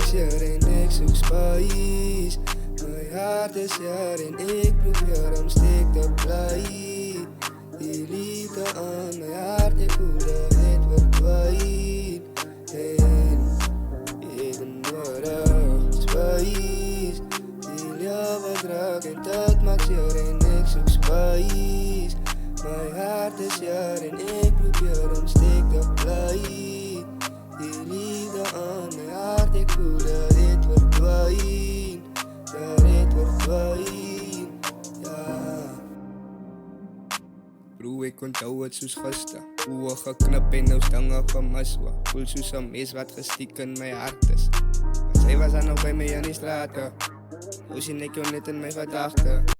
maak seer en ek soek spies. My hart is seer en ek probeer om steek te bly. Die liefde aan my hart, ek voel dat het verdwyn. En ek nodig spies. Die lewe druk en dit maak seer en ek soek spies. My hart is seer en ek probeer om steek te bly. Die liefde aan my hart, ek voel dat het verdwyn. Dat het verdwyn, ja. Bro, ek onthou het soos gister. Oe geknip en nou stange van maswa. Voel soos 'n mes wat gestiek in my hart is. Maar sy was dan nog by my in die strate. Nou sien ek jou net in my gedagte.